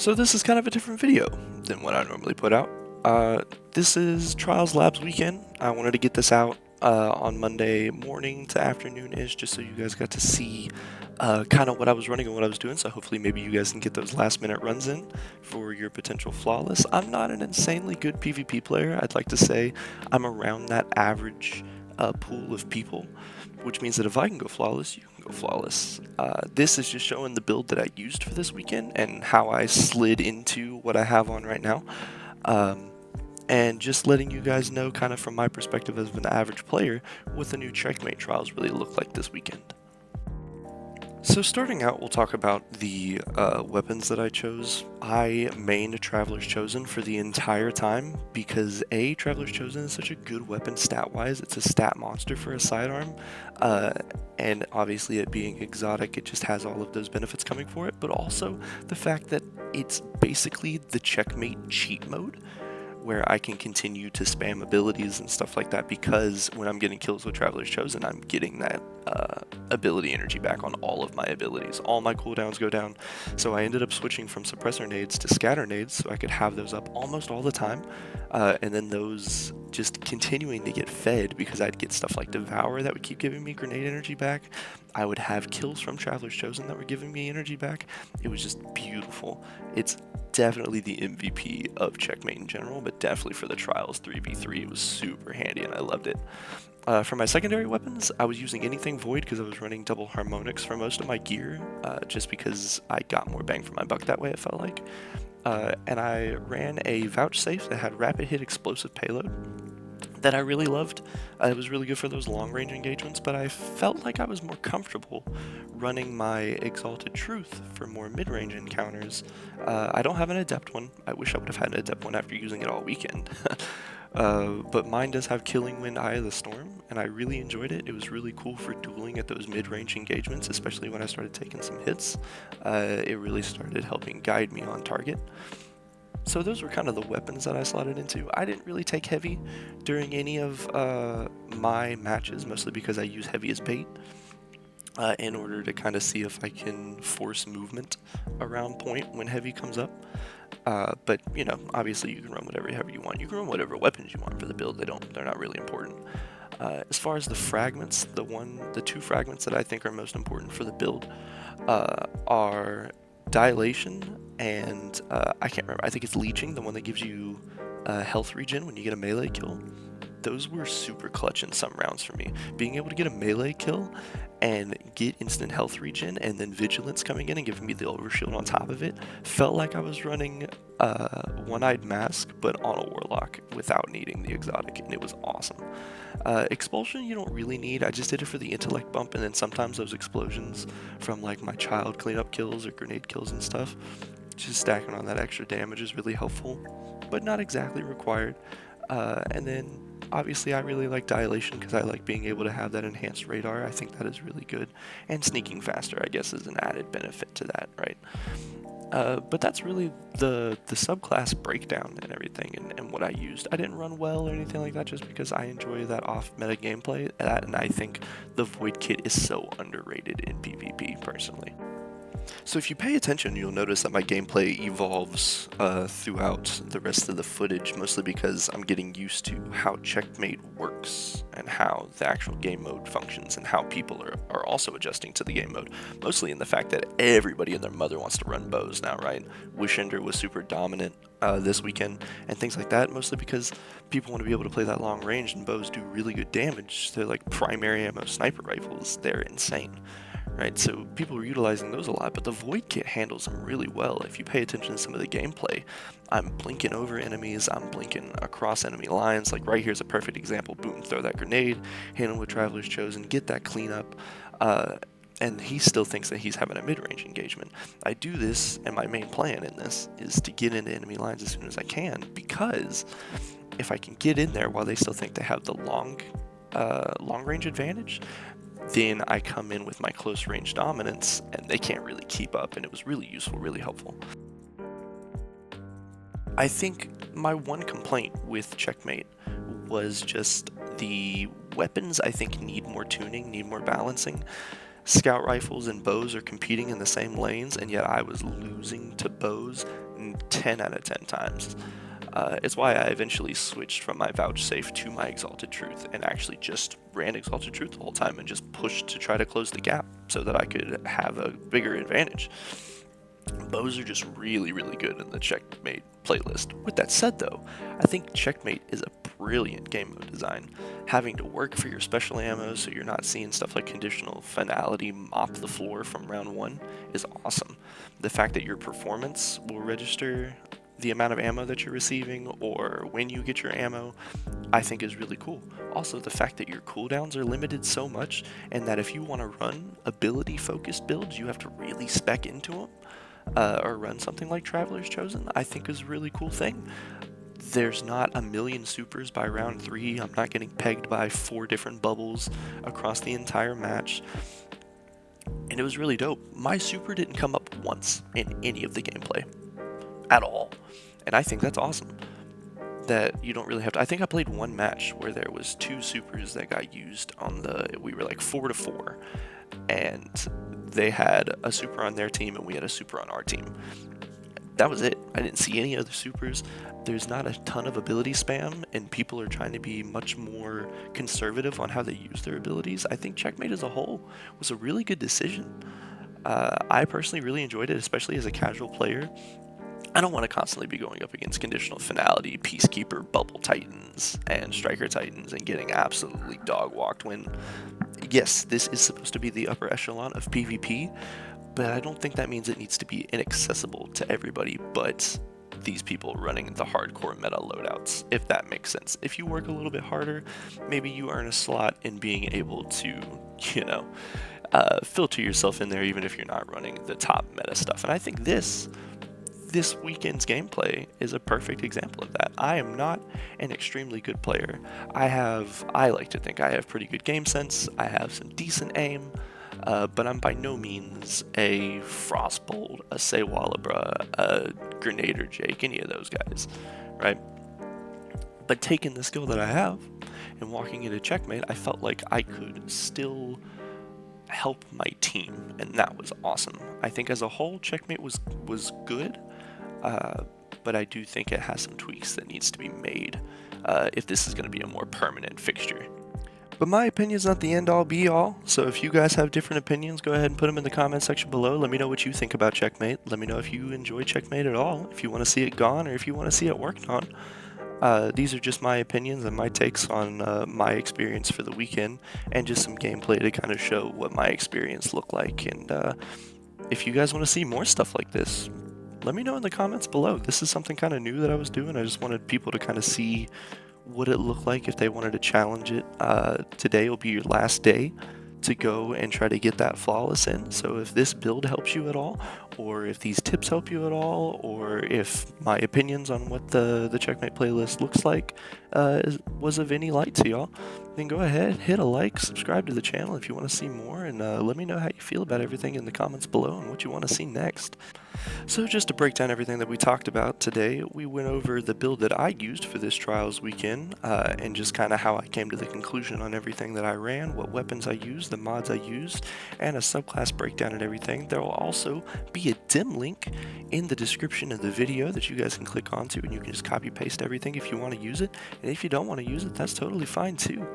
So this is kind of a different video than what I normally put out. This is Trials Labs weekend. I wanted to get this out on Monday morning to afternoon-ish, just so you guys got to see kind of what I was running and what I was doing, so hopefully maybe you guys can get those last-minute runs in for your potential flawless. I'm not an insanely good PvP player. I'd like to say I'm around that average pool of people, which means that if I can go flawless, you can go flawless. This is just showing the build that I used for this weekend and how I slid into what I have on right now. And just letting you guys know, kind of from my perspective as an average player, what the new Checkmate trials really look like this weekend. So starting out, we'll talk about the weapons that I chose. I mained Traveler's Chosen for the entire time because A, Traveler's Chosen is such a good weapon stat-wise. It's a stat monster for a sidearm, and obviously it being exotic, it just has all of those benefits coming for it, but also the fact that it's basically the Checkmate cheat mode, where I can continue to spam abilities and stuff like that, because when I'm getting kills with Traveler's Chosen, I'm getting that ability energy back on all of my abilities. All my cooldowns go down, so I ended up switching from suppressor nades to scatter nades so I could have those up almost all the time, and then those just continuing to get fed because I'd get stuff like Devour that would keep giving me grenade energy back. I would have kills from Traveler's Chosen that were giving me energy back. It was just beautiful. It's definitely the MVP of Checkmate in general, but definitely for the Trials 3v3, it was super handy and I loved it. For my secondary weapons, I was using anything void because I was running double harmonics for most of my gear, just because I got more bang for my buck that way, it felt like. And I ran a vouchsafe that had rapid hit explosive payload that I really loved. It was really good for those long range engagements, but I felt like I was more comfortable running my Exalted Truth for more mid-range encounters. I don't have an adept one. I wish I would have had an adept one after using it all weekend. But mine does have Killing Wind Eye of the Storm, and I really enjoyed it. It was really cool for dueling at those mid-range engagements, especially when I started taking some hits. It really started helping guide me on target. So those were kind of the weapons that I slotted into. I didn't really take heavy during any of my matches, mostly because I use heavy as bait in order to kind of see if I can force movement around point when heavy comes up. But, you know, obviously you can run whatever heavy you want. You can run whatever weapons you want for the build. They're not really important. As far as the fragments, the two fragments that I think are most important for the build are Dilation and I can't remember, I think it's Leeching, the one that gives you health regen when you get a melee kill. Those were super clutch in some rounds for me. Being able to get a melee kill and get instant health regen and then vigilance coming in and giving me the overshield on top of it felt like I was running One-Eyed Mask but on a warlock without needing the exotic, and it was awesome. Expulsion you don't really need. I just did it for the intellect bump, and then sometimes those explosions from like my child cleanup kills or grenade kills and stuff, just stacking on that extra damage is really helpful, but not exactly required. And then obviously I really like Dilation because I like being able to have that enhanced radar. I think that is really good, and sneaking faster I guess is an added benefit to that, right? But that's really the subclass breakdown and everything, and what I used. I didn't run well or anything like that just because I enjoy that off-meta gameplay, and I think the Void Kit is so underrated in PvP personally. So if you pay attention, you'll notice that my gameplay evolves throughout the rest of the footage, mostly because I'm getting used to how Checkmate works and how the actual game mode functions and how people are also adjusting to the game mode, mostly in the fact that everybody and their mother wants to run bows now, right? Wishender was super dominant this weekend and things like that, mostly because people want to be able to play that long range, and bows do really good damage. They're like primary ammo sniper rifles. They're insane. Right, so people are utilizing those a lot, but the Void Kit handles them really well. If you pay attention to some of the gameplay, I'm blinking over enemies, I'm blinking across enemy lines. Like right here's a perfect example. Boom, throw that grenade, hit him with Traveler's Chosen, get that cleanup, and he still thinks that he's having a mid-range engagement. I do this, and my main plan in this is to get into enemy lines as soon as I can, because if I can get in there while they still think they have the long range advantage, then I come in with my close range dominance and they can't really keep up, and it was really useful, really helpful. I think my one complaint with Checkmate was just the weapons I think need more tuning, need more balancing. Scout rifles and bows are competing in the same lanes, and yet I was losing to bows 10 out of 10 times. It's why I eventually switched from my vouchsafe to my exalted truth and actually just ran exalted truth the whole time and just pushed to try to close the gap so that I could have a bigger advantage. Bows are just really, really good in the Checkmate playlist. With that said though, I think Checkmate is a brilliant game mode design. Having to work for your special ammo so you're not seeing stuff like conditional finality mop the floor from round 1 is awesome. The fact that your performance will register the amount of ammo that you're receiving or when you get your ammo, I think is really cool. Also, the fact that your cooldowns are limited so much and that if you want to run ability focused builds, you have to really spec into them. Or run something like Traveler's Chosen, I think is a really cool thing. There's not a million supers by round 3. I'm not getting pegged by 4 different bubbles across the entire match. And it was really dope. My super didn't come up once in any of the gameplay. At all. And I think that's awesome. That you don't really have to. I think I played one match where there was 2 supers that got used on we were like 4-4. And they had a super on their team and we had a super on our team. That was it. I didn't see any other supers. There's not a ton of ability spam and people are trying to be much more conservative on how they use their abilities. I think Checkmate as a whole was a really good decision. I personally really enjoyed it, especially as a casual player. I don't want to constantly be going up against conditional finality, peacekeeper, bubble titans, and striker titans and getting absolutely dog walked when, yes, this is supposed to be the upper echelon of PvP, but I don't think that means it needs to be inaccessible to everybody but these people running the hardcore meta loadouts, if that makes sense. If you work a little bit harder, maybe you earn a slot in being able to, filter yourself in there even if you're not running the top meta stuff. And I think this weekend's gameplay is a perfect example of that. I am not an extremely good player. I like to think I have pretty good game sense. I have some decent aim, but I'm by no means a Frostbolt, a Sewalabra, a Grenader Jake, any of those guys, right? But taking the skill that I have and walking into Checkmate, I felt like I could still help my team, and that was awesome. I think as a whole, Checkmate was good. But I do think it has some tweaks that needs to be made if this is going to be a more permanent fixture. But my opinion is not the end-all be-all, so if you guys have different opinions, go ahead and put them in the comment section below. Let me know what you think about Checkmate. Let me know if you enjoy Checkmate at all, if you want to see it gone, or if you want to see it worked on. These are just my opinions and my takes on my experience for the weekend, and just some gameplay to kind of show what my experience looked like. And if you guys want to see more stuff like this, let me know in the comments below. This is something kind of new that I was doing. I just wanted people to kind of see what it looked like if they wanted to challenge it. Today will be your last day to go and try to get that flawless in. So if this build helps you at all, or if these tips help you at all, or if my opinions on what the Checkmate playlist looks like was of any light to y'all, then go ahead, hit a like, subscribe to the channel if you want to see more, and let me know how you feel about everything in the comments below and what you want to see next. So just to break down everything that we talked about today, we went over the build that I used for this Trials weekend, and just kind of how I came to the conclusion on everything that I ran, what weapons I used, the mods I used, and a subclass breakdown and everything. There will also be a dim link in the description of the video that you guys can click onto, and you can just copy paste everything if you want to use it, and if you don't want to use it, that's totally fine too.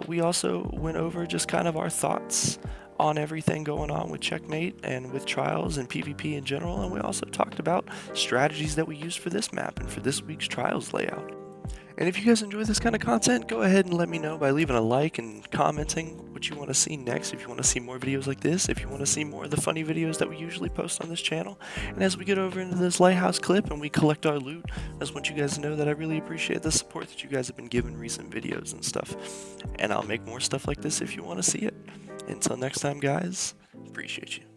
We also went over just kind of our thoughts on everything going on with Checkmate and with Trials and PvP in general, and we also talked about strategies that we used for this map and for this week's Trials layout. And if you guys enjoy this kind of content, go ahead and let me know by leaving a like and commenting what you want to see next, if you want to see more videos like this, if you want to see more of the funny videos that we usually post on this channel. And as we get over into this lighthouse clip and we collect our loot, I just want you guys to know that I really appreciate the support that you guys have been giving recent videos and stuff. And I'll make more stuff like this if you want to see it. Until next time, guys, appreciate you.